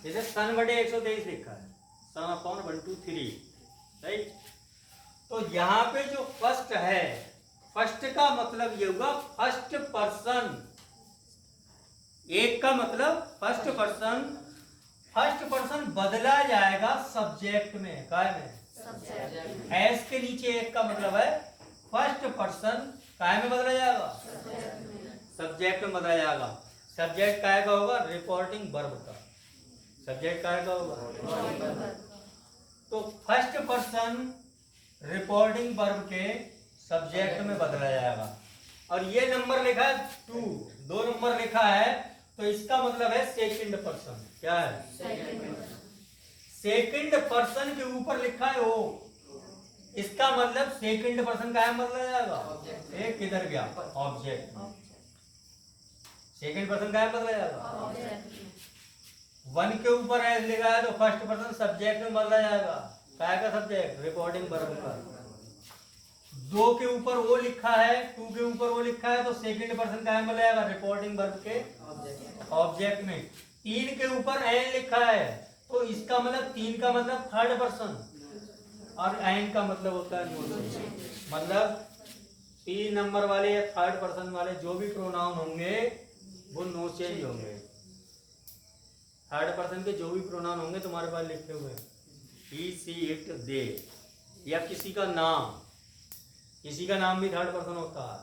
जैसे सन बटे 123 लिखा है, सन अपॉन 1 2 3, राइट। तो यहाँ पे जो फर्स्ट है, फर्स्ट का मतलब ये हुआ फर्स्ट पर्सन। एक का मतलब फर्स्ट पर्सन, फर्स्ट पर्सन बदला जाएगा सब्जेक्ट में, काय में, एस के नीचे एक का मतलब है फर्स्ट पर्सन काय में बदला जाएगा, सब्जेक्ट में बदला जाएगा। सब्जेक्ट काय का होगा, रिपोर्टिंग वर्ब का। सब्जेक्ट काय का होगा, तो फर्स्ट पर्सन रिपोर्टिंग वर्ब के सब्जेक्ट में बदला जाएगा। और ये नंबर लिखा है 2, 2 नंबर लिखा है, तो इसका मतलब है सेकंड पर्सन। क्या है, सेकंड पर्सन के ऊपर लिखा है ओ, इसका मतलब सेकंड पर्सन का बदला जाएगा। एक किधर गया, ऑब्जेक्ट। सेकंड पर्सन का बदला जाएगा। 1 के ऊपर एस लिखा है तो फर्स्ट पर्सन सब्जेक्ट में बदला जाएगा। क्या का सब्जेक्ट, रिपोर्टिंग वर्ब का। 2 के ऊपर वो लिखा है, 2 के ऊपर वो लिखा है तो सेकंड पर्सन का बदला जाएगा, रिपोर्टिंग वर्ब के ऑब्जेक्ट में। 3 के ऊपर एन लिखा है तो इसका मतलब 3 का मतलब थर्ड पर्सन, और एन का मतलब होता है नो चेंज। मतलब 3 नंबर वाले या थर्ड पर्सन वाले जो भी प्रोनाउन होंगे वो नो चेंज होंगे। थर्ड पर्सन के जो भी प्रोनाउन होंगे तुम्हारे पास लिखे हुए, ही सी इट दे, या किसी का नाम, किसी का नाम भी थर्ड पर्सन होता है।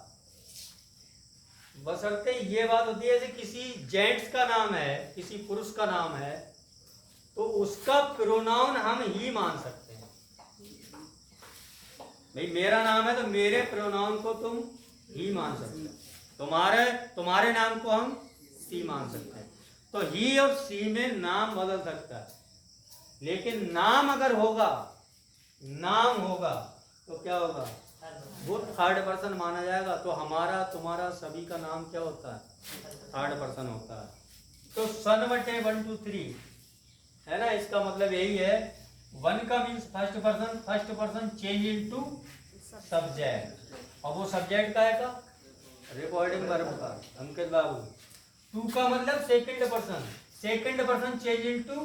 बशर्ते ये बात होती है जैसे किसी जेंट्स का नाम है, किसी पुरुष का नाम है, तो उसका प्रोनाउन हम ही मान सकते हैं। भाई मेरा नाम है तो मेरे प्रोनाउन को तुम ही मान सकते हो, तुम्हारे नाम को हम सी मान सकते हैं। तो ही और सी में नाम बदल सकता है, लेकिन नाम अगर होगा, नाम होगा तो क्या होगा, वो थर्ड पर्सन माना जाएगा। तो हमारा तुम्हारा सभी का नाम क्या होता है, थर्ड पर्सन होता है। तो सन बटे 1 2 3 है ना, इसका मतलब यही है। 1 का means first person, first person change into subject, और वो सब्जेक्ट का है का, रिपोर्टिंग वर्ब का, अंकित बाबू। 2 का मतलब second person, second person change into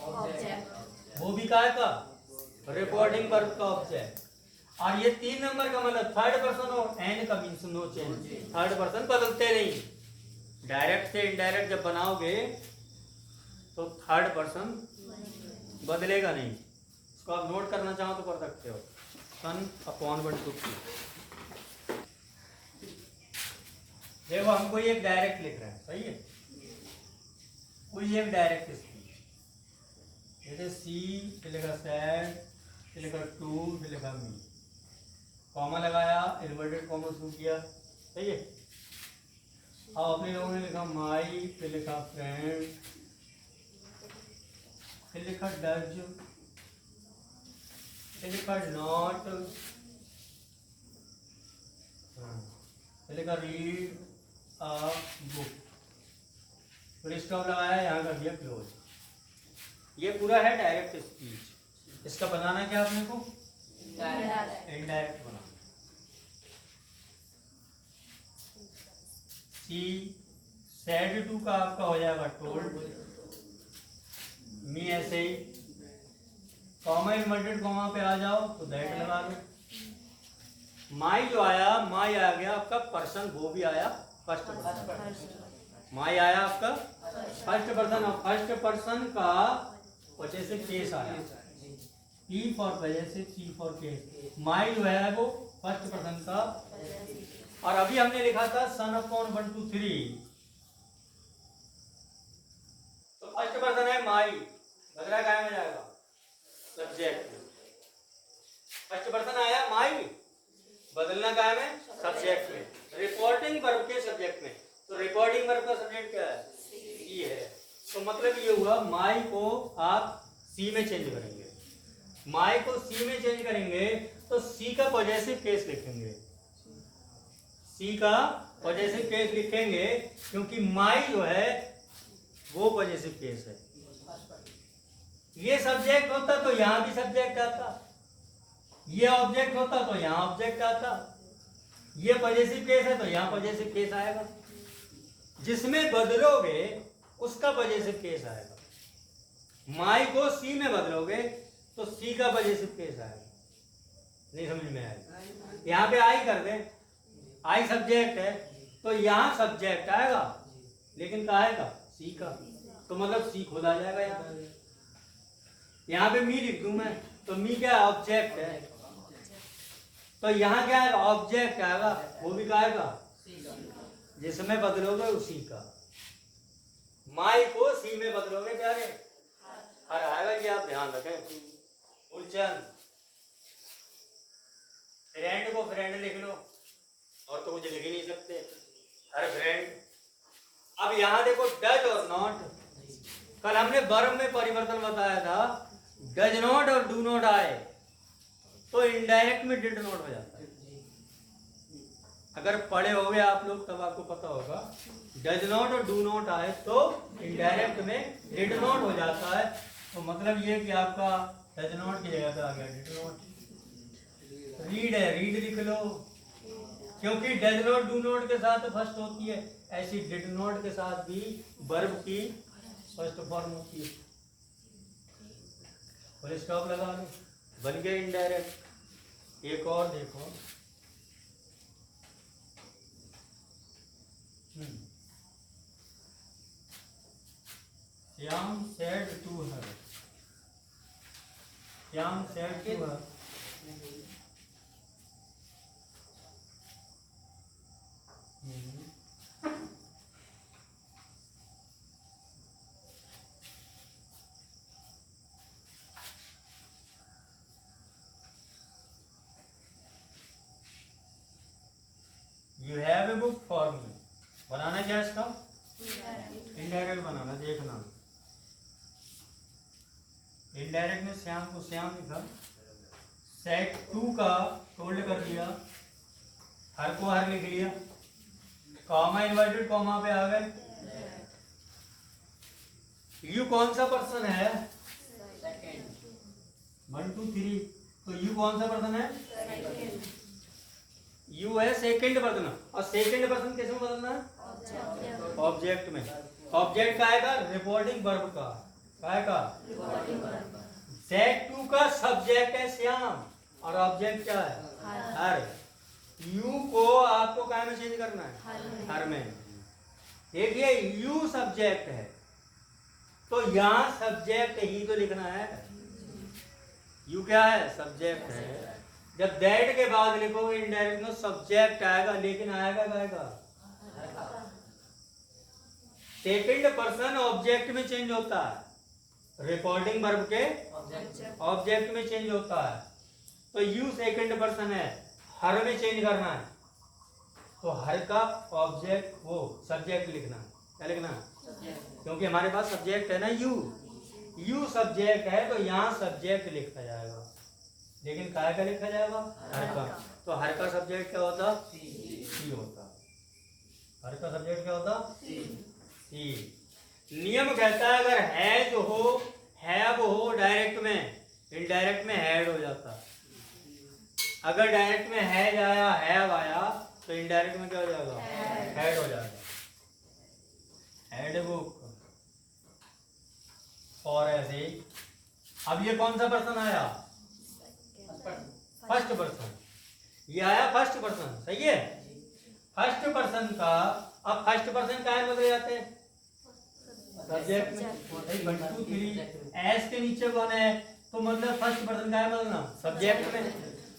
object, वो भी का है का, रिपोर्टिंग वर्ब का ऑब्जेक्ट। और ये 3 नंबर का मतलब थर्ड पर्सन, और एन का means no change, third person बदलते नहीं। डायरेक्ट से इनडायरेक्ट जब बनाओगे तो थर्ड पर्सन बदलेगा नहीं। इसको आप नोट करना चाहो तो कर सकते हो, सन अपॉन 1 2 3। देखो हम कोई एक डायरेक्ट लिख रहे हैं, सही है, कोई एक डायरेक्ट स्पीच, जैसे सी फिर लिखा सैड, फिर लिखा टू, फिर लिखा मी, कॉमा लगाया, इन्वर्टेड कॉमा शुरू किया, सही है। अब अपने लोगों ने लिखा माई, फिर लिखा फ्रेंड, फिर लिखा डज, फिर लिखा नॉट, फिर लिखा रीड अ बुक, फिर स्टॉप लगाया, यहाँ कर दिया क्लोज। ये पूरा है डायरेक्ट स्पीच। इसका बनाना क्या अपने को, इनडायरेक्ट बनाना। सी सैड टू का आपका हो जाएगा टोल्ड, मी ऐसे ही, कॉमा इन्वर्टेड कॉमा पे आ जाओ तो दैट लगा लो। माई जो आया, माई आ गया आपका पर्सन, वो भी आया फर्स्ट पर्सन। माई आया आपका फर्स्ट पर्सन, और फर्स्ट पर्सन का वजह से केस आया, पी फॉर वजह से, सी फॉर केस। माई जो है वो फर्स्ट पर्सन का, और अभी हमने लिखा था सन अपॉन 1 2 3, तो फर्स्ट पर्सन है माई, बदला क्या में जाएगा, सब्जेक्ट। फर्स्ट पर्सन आया माई, बदलना क्या में, सब्जेक्ट में, रिपोर्टिंग वर्ब के सब्जेक्ट में। तो रिपोर्टिंग वर्ब का सब्जेक्ट क्या है, सी है। तो मतलब ये हुआ माई को आप सी में चेंज करेंगे, माई को सी में चेंज करेंगे तो सी का पॉजेसिव केस लिखेंगे, सी का पॉजेसिव केस लिखेंगे, क्योंकि माई जो है वो पॉजेसिव केस है। ये सब्जेक्ट होता तो यहां भी सब्जेक्ट आता, ये ऑब्जेक्ट होता तो यहां ऑब्जेक्ट आता, ये पॉजेसिव केस है तो यहां पॉजेसिव केस आएगा, जिसमें बदलोगे उसका पॉजेसिव केस आएगा। माई को सी में बदलोगे तो सी का पॉजिटिव केस आएगा। नहीं समझ में आएगा? यहाँ पे आई कर दे, आई सब्जेक्ट है तो यहाँ सब्जेक्ट आएगा, लेकिन कहाँ आएगा? सी का। तो मतलब सी खुद आ जाएगा यहाँ। यहाँ पे मी लिख दूं मैं तो मी क्या ऑब्जेक्ट है, तो यहाँ क्या आएगा? ऑब्जेक्ट आएगा, वो भी क्या आएगा? जिसमें बदलोगे उसी का। माई को सी में बदलोगे क्या रे? हर आएगा, ये आप ध्यान रखें। उलझन, फ्रेंड को फ्रेंड लिख लो और तो कुछ लिख ही नहीं सकते, हर फ्रेंड। अब यहाँ देखो डज और नॉट, कल हमने वर्ब में परिवर्तन बताया था, डज नॉट और डू नॉट आए तो इनडायरेक्ट में डिड नॉट हो जाता है। अगर पढ़े होगे आप लोग तब आपको पता होगा, डज नॉट और डू नॉट आए तो इनडायरेक्ट में डिड नॉट हो जाता है। तो मतलब ये कि आपका डज नॉट की जगह पे आ गया डिड नॉट। रीड है, रीड लिख लो, क्योंकि डज नॉट डू नॉट के साथ फर्स्ट होती है, ऐसी डिड नॉट के साथ भी वर्ब की फर्स्ट फॉर्म होती है। फुल स्टॉप लगा लो, बन गया इनडायरेक्ट। एक और देखो, Shyam said to her, Shyam said to her, you have a book for me. बनाना क्या इसका? इनडायरेक्ट बनाना, देखना। इनडायरेक्ट में श्याम को श्याम लिखा, सेट टू का टोल्ड कर दिया, हर को हर लिख लिया, कॉमा इन्वर्टेड कॉमा पे आ गए। यू कौन सा पर्सन है? 1 2 3, तो यू कौन सा पर्सन है? यू है सेकंड पर्सन, और सेकंड पर्सन किस में बदलना है? ऑब्जेक्ट में। ऑब्जेक्ट का आएगा रिपोर्टिंग वर्ब का, आएगा सेट टू का सब्जेक्ट है श्याम और ऑब्जेक्ट क्या है? हर। यू को आपको क्या में चेंज करना है? हर में। देखिए यू सब्जेक्ट है तो यहां सब्जेक्ट ही तो लिखना है। यू क्या है? सब्जेक्ट है। जब दैट के बाद लिखोगे इनडायरेक्ट में सब्जेक्ट आएगा, लेकिन आएगा सेकंड पर्सन ऑब्जेक्ट में चेंज होता है, रिपोर्टिंग वर्ब के ऑब्जेक्ट में चेंज होता है। तो यू सेकंड पर्सन है, हर में चेंज करना है, तो हर का ऑब्जेक्ट वो सब्जेक्ट लिखना है। क्या लिखना है? क्योंकि हमारे पास सब्जेक्ट है ना, यू सब्जेक्ट है तो यहाँ सब्जेक्ट लिखा जाएगा, लेकिन काय का लिखा जाएगा? हर का। तो हर का सब्जेक्ट क्या होता? सी होता। हर का सब्जेक्ट क्या होता? सी। नियम कहता है अगर हैज हो, हैव हो डायरेक्ट में, इनडायरेक्ट में हैड हो जाता। अगर डायरेक्ट में हैज आया, हैव आया, तो इनडायरेक्ट में क्या हो जाएगा? हैड हो जाएगा। हैड बुक और ऐसे। अब ये कौन सा पर्सन आया? First person. ये आया फर्स्ट पर्सन, सही है। फर्स्ट पर्सन का, अब फर्स्ट पर्सन क्या बदल जाते हैं? सब्जेक्ट में। 1 2 3 एस के नीचे कौन है? तो मतलब फर्स्ट पर्सन का है बदलना सब्जेक्ट में।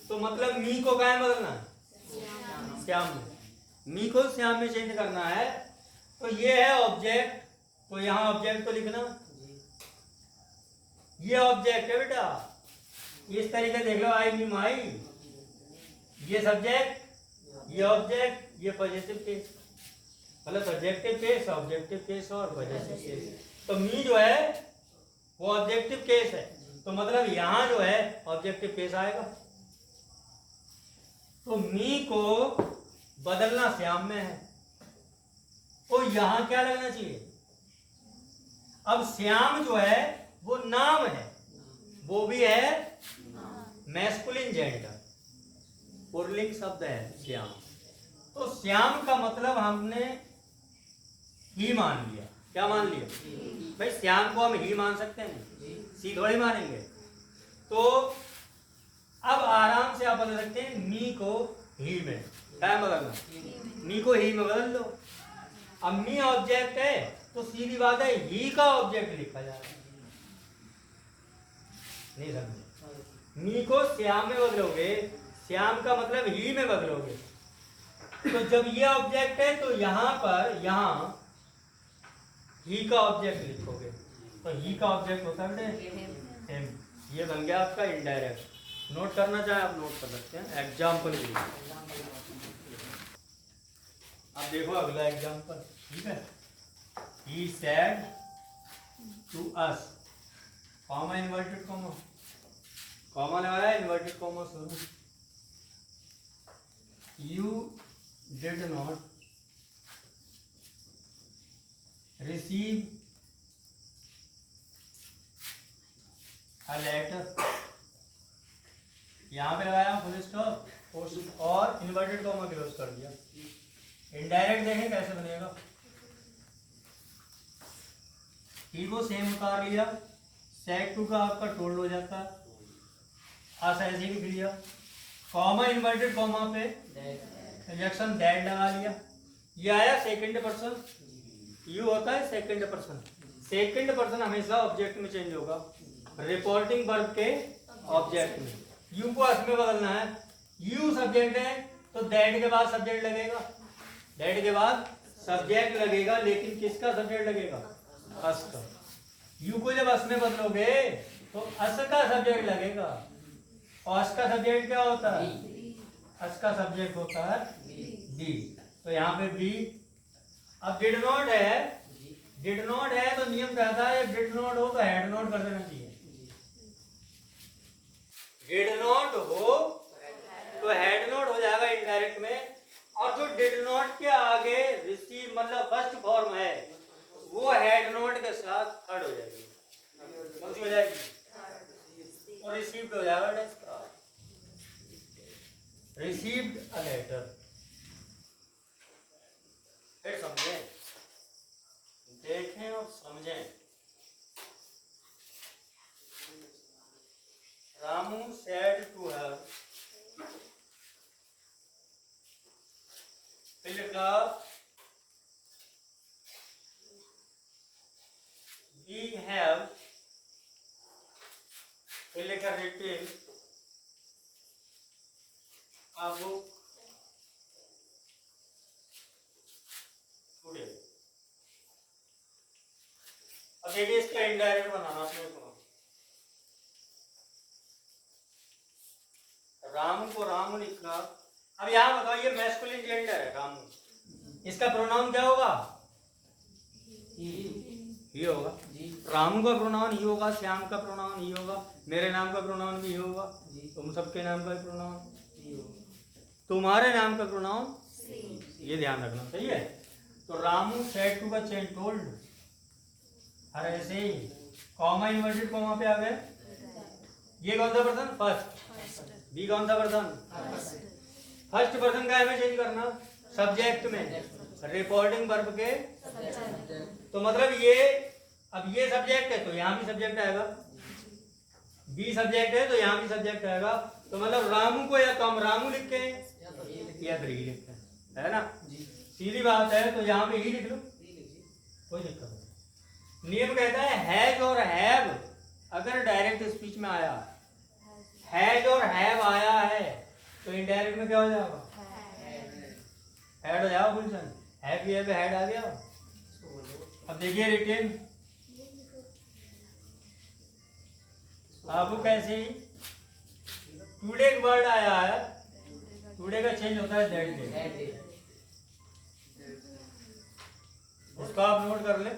तो मतलब मी को क्या बदलना? श्याम में। मी को श्याम में चेंज करना है। तो ये है ऑब्जेक्ट, तो यहाँ ऑब्जेक्ट तो लिखना, ये ऑब्जेक्ट है बेटा। इस तरीके देख लो, आई मी माई, ये सब्जेक्ट, ये ऑब्जेक्ट, ये पॉजिटिव केस, मतलब सब्जेक्टिव केस, ऑब्जेक्टिव केस और पॉजिटिव केस। तो मी जो है वो ऑब्जेक्टिव केस है, तो मतलब यहां जो है ऑब्जेक्टिव केस आएगा। तो मी को बदलना श्याम में है, तो यहां क्या लगना चाहिए? अब श्याम जो है वो नाम है, वो भी है मैस्कुलिन जेंडर, पुल्लिंग शब्द है श्याम। तो श्याम का मतलब हमने ही मान लिया। क्या मान लिया भाई? श्याम को हम ही मान सकते हैं। सी थोड़ी मानेंगे। तो अब आराम से आप बदल सकते हैं मी को ही में। क्या बदलना? मी को ही में बदल लो। अब मी ऑब्जेक्ट है तो सीधी बात है ही का ऑब्जेक्ट लिखा जा रहा है। नहीं समझे? मी को श्याम में बदलोगे, श्याम का मतलब ही में बदलोगे। तो जब ये ऑब्जेक्ट है तो यहां पर यहां ही का ऑब्जेक्ट लिखोगे तो ही का ऑब्जेक्ट होता है हिम। ये बन गया आपका इनडायरेक्ट। नोट करना चाहे आप नोट कर सकते हैं एग्जाम्पल के लिए। अब देखो अगला एग्जाम्पल, ठीक है। He said to us, comma inverted comma, comma लगाया इन्वर्टेड कॉमा शुरू। You did not receive a letter, यहां पे लगाया फुल स्टॉप और इन्वर्टेड कॉमा क्लोज कर दिया। इनडायरेक्ट देखें कैसे बनेगा। ही को सेम उतार लिया, सेट टू का आपका टोल्ड हो जाता है, ऐसे ही लिख लिया। कॉमा इन्वर्टेड कॉमा पे रिजेक्शन दैट लगा लिया। ये आया सेकंड पर्सन, यू होता है सेकंड पर्सन। सेकंड पर्सन हमेशा ऑब्जेक्ट में चेंज होगा, रिपोर्टिंग वर्ब के ऑब्जेक्ट में। यू को अस में बदलना है। यू सब्जेक्ट है तो दैट के बाद सब्जेक्ट लगेगा, दैट के बाद सब्जेक्ट लगेगा, लेकिन किसका सब्जेक्ट लगेगा? अस का। यू को जब अस में बदलोगे तो अस का सब्जेक्ट लगेगा, और अस का सब्जेक्ट क्या होता है? अस का सब्जेक्ट होता है डी। तो यहाँ पे बी। अब डिड नॉट है, डिड नॉट है तो नियम कहता है डिड नॉट हो तो हैड नॉट कर देना चाहिए। डिड नॉट हो तो हैड नॉट हो जाएगा इनडायरेक्ट में, और जो डिड नॉट के आगे रिसीव मतलब फर्स्ट फॉर्म है वो हैड नॉट के साथ थर्ड हो जाएगी। कौन सी हो जाएगी? और रिसीव्ड हो जाएगा। Received a letter. फिर समझें, देखें और समझें। रामू सेड टू हर, फिर का वी हैव, फिर लिखा रिटेन a book today। अब देखिए इसका इनडायरेक्ट बनाना अपने को। राम को राम लिखा। अब यहाँ बताओ ये मैस्कुलिन जेंडर है रामू, इसका प्रोनाउन क्या होगा? ही होगा। रामू का प्रोनाउन ही होगा, श्याम का प्रोनाउन ही होगा, मेरे नाम का प्रोनाउन भी होगा, तुम सबके नाम का प्रोनाउन, तुम्हारे नाम का प्रोनाउन, ये ध्यान रखना, सही है। तो रामू सेड टू का चेंज टोल्ड, और ऐसे ही कॉमा इन्वर्टेड कॉमा पे आ गए। ये कौन सा पर्सन? फर्स्ट। बी कौन सा पर्सन? फर्स्ट पर्सन का हमें चेंज करना सब्जेक्ट में, रिपोर्टिंग वर्ब के। तो मतलब ये, अब ये सब्जेक्ट है तो यहाँ भी सब्जेक्ट आएगा, बी सब्जेक्ट है तो यहाँ भी सब्जेक्ट आएगा। तो मतलब रामू को या तो हम रामू लिखते हैं या फिर ही लिखते हैं, है ना? सीधी बात है। तो यहाँ पे ही लिख लो, कोई दिक्कत नहीं। नियम कहता है हैज और हैव अगर डायरेक्ट स्पीच में आया, हैज और हैव आया है तो इनडायरेक्ट में क्या हो जाएगा? हैड हो जाएगा। गुलशन हैव ये हैड आ गया। अब देखिए रिटेन, अब कैसे ही टुडे का वर्ड आया है, टुडे का चेंज होता है दैट डे। उसको आप नोट कर ले।